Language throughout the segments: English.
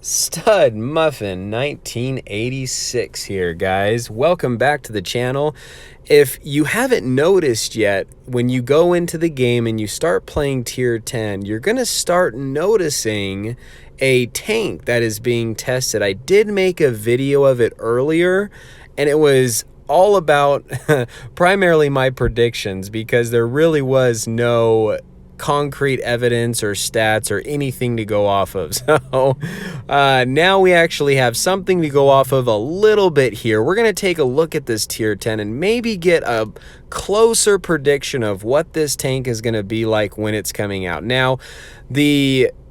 Stud Muffin 1986 here, guys. Welcome back to the channel. If you haven't noticed yet, when you go into the game and you start playing tier 10, you're going to start noticing a tank that is being tested. I did make a video of it earlier, and it was all about primarily my predictions because there really was no concrete evidence or stats or anything to go off of. So now we actually have something to go off of a little bit here. We're going to take a look at this tier 10 and maybe get a closer prediction of what this tank is going to be like when it's coming out. Now,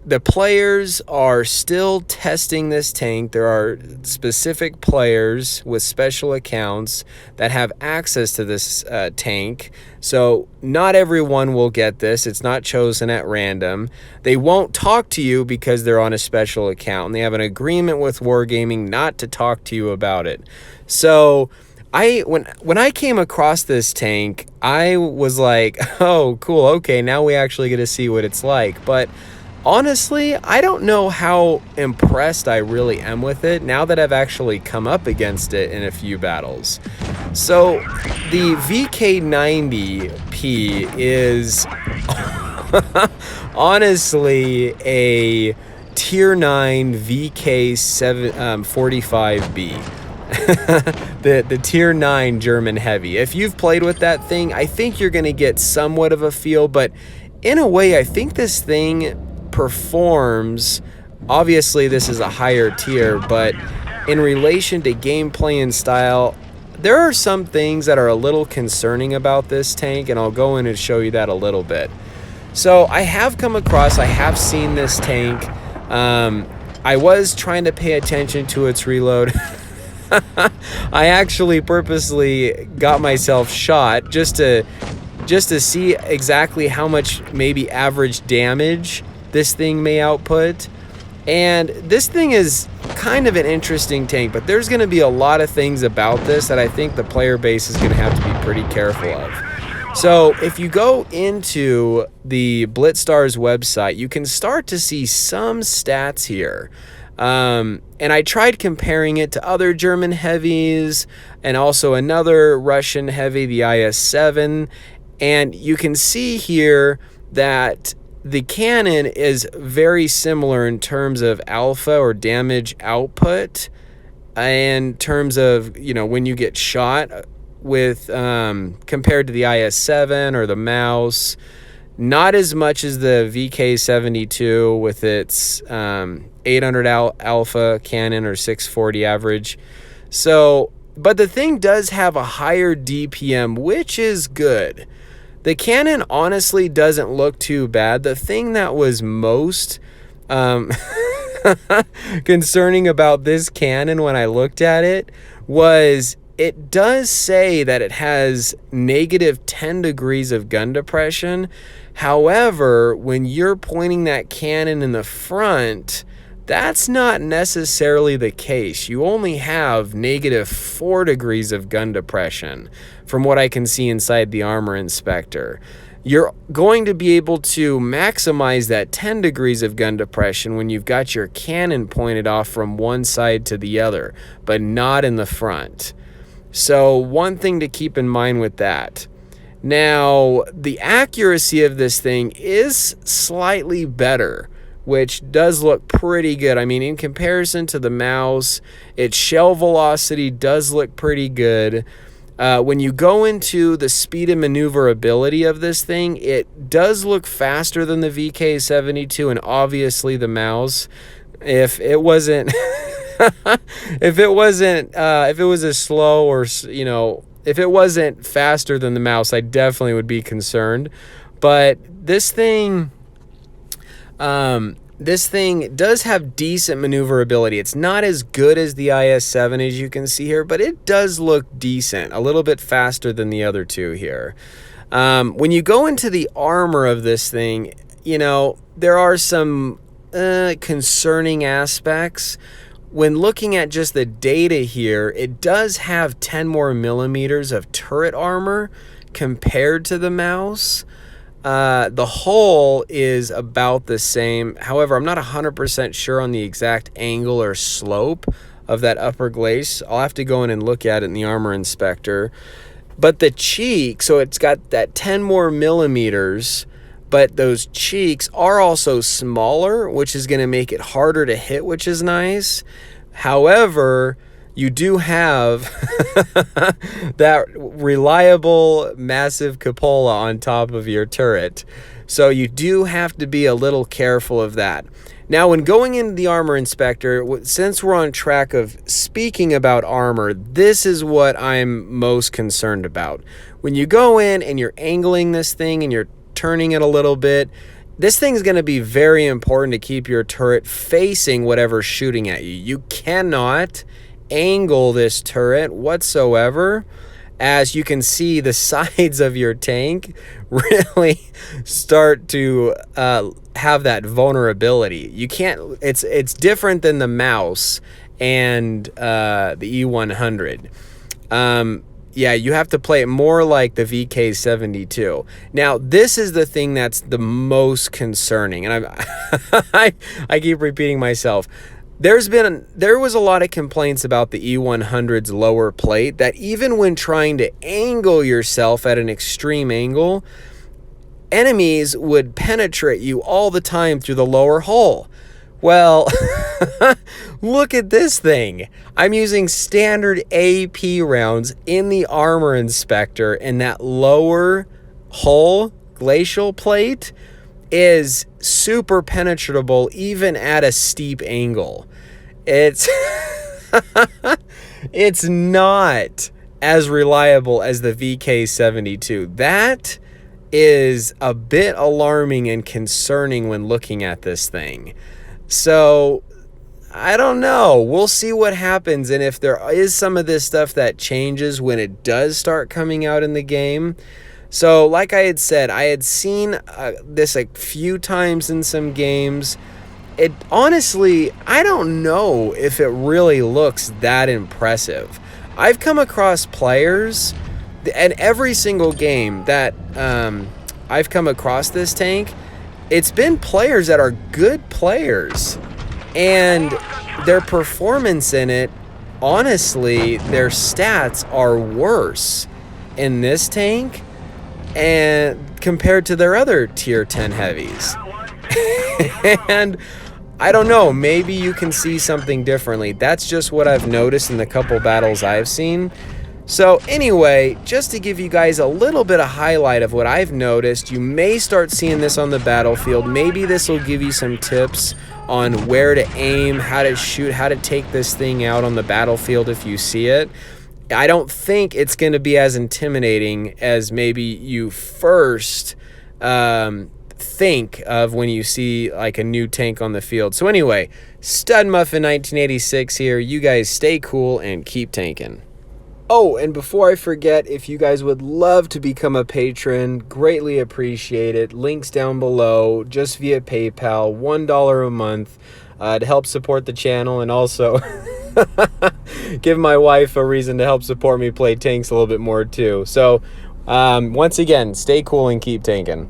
the players are still testing this tank. There are specific players with special accounts that have access to this tank. So not everyone will get this. It's not chosen at random. They won't talk to you because they're on a special account, and they have an agreement with Wargaming not to talk to you about it. So when I came across this tank, I was like, oh, cool. Okay, now we actually get to see what it's like. But honestly, I don't know how impressed I really am with it now that I've actually come up against it in a few battles. So the VK90P is honestly a tier 9 VK45B. the tier 9 German heavy. If you've played with that thing, I think you're going to get somewhat of a feel, but in a way, I think this thing performs. Obviously this is a higher tier, but in relation to gameplay and style, there are some things that are a little concerning about this tank, and I'll go in and show you that a little bit. So I have seen this tank. I was trying to pay attention to its reload. I actually purposely got myself shot just to see exactly how much maybe average damage this thing may output. And this thing is kind of an interesting tank, but there's going to be a lot of things about this that I think the player base is going to have to be pretty careful of. So if you go into the BlitzStars website, you can start to see some stats here. And I tried comparing it to other German heavies and also another Russian heavy, the IS-7, and you can see here that the cannon is very similar in terms of alpha or damage output, in terms of, you know, when you get shot with compared to the IS-7 or the mouse. Not as much as the VK72 with its 800 alpha cannon or 640 average. So, but the thing does have a higher DPM, which is good. The cannon honestly doesn't look too bad. The thing that was most concerning about this cannon when I looked at it was it does say that it has negative 10 degrees of gun depression. However, when you're pointing that cannon in the front, that's not necessarily the case. You only have negative 4 degrees of gun depression from what I can see inside the armor inspector. You're going to be able to maximize that 10 degrees of gun depression when you've got your cannon pointed off from one side to the other, but not in the front. So one thing to keep in mind with that. Now, the accuracy of this thing is slightly better, which does look pretty good. I mean, in comparison to the mouse, its shell velocity does look pretty good. When you go into the speed and maneuverability of this thing, it does look faster than the VK72 and obviously the mouse. If it wasn't if it was a slow, or, you know, if it wasn't faster than the mouse, I definitely would be concerned. But this thing does have decent maneuverability. It's not as good as the IS-7 as you can see here, but it does look decent, a little bit faster than the other two here. When you go into the armor of this thing, you know, there are some concerning aspects. When looking at just the data here, it does have 10 more millimeters of turret armor compared to the mouse. The hull is about the same. However, I'm not 100% sure on the exact angle or slope of that upper glaze. I'll have to go in and look at it in the armor inspector. But the cheek, so it's got that 10 more millimeters, but those cheeks are also smaller, which is going to make it harder to hit, which is nice. However, you do have that reliable massive cupola on top of your turret. So you do have to be a little careful of that. Now, when going into the armor inspector, since we're on track of speaking about armor, this is what I'm most concerned about. When you go in and you're angling this thing and you're turning it a little bit, this thing's going to be very important to keep your turret facing whatever's shooting at you. You cannot angle this turret whatsoever. As you can see, the sides of your tank really start to have that vulnerability. You can't. It's different than the mouse and the E100. Yeah, you have to play it more like the VK72. Now, this is the thing that's the most concerning, and I keep repeating myself. There was a lot of complaints about the E100's lower plate, that even when trying to angle yourself at an extreme angle, enemies would penetrate you all the time through the lower hull. Well, look at this thing. I'm using standard AP rounds in the armor inspector, and that lower hull glacial plate is super penetrable even at a steep angle. It's it's not as reliable as the VK72. That is a bit alarming and concerning when looking at this thing. So I don't know. We'll see what happens, and if there is some of this stuff that changes when it does start coming out in the game. So like I had said, I had seen this a few times in some games. It honestly, I don't know if it really looks that impressive. I've come across players, and every single game that I've come across this tank, it's been players that are good players, and their performance in it, honestly, their stats are worse in this tank and compared to their other tier 10 heavies. And I don't know, maybe you can see something differently. That's just what I've noticed in the couple battles I've seen. So anyway, just to give you guys a little bit of highlight of what I've noticed, you may start seeing this on the battlefield. Maybe this will give you some tips on where to aim, how to shoot, how to take this thing out on the battlefield if you see it. I don't think it's going to be as intimidating as maybe you first think of when you see like a new tank on the field. So anyway, Stud Muffin 1986 here. You guys stay cool and keep tanking. Oh, and before I forget, if you guys would love to become a patron, greatly appreciate it. Links down below, just via PayPal, $1 a month to help support the channel, and also give my wife a reason to help support me play tanks a little bit more too. So once again, stay cool and keep tanking.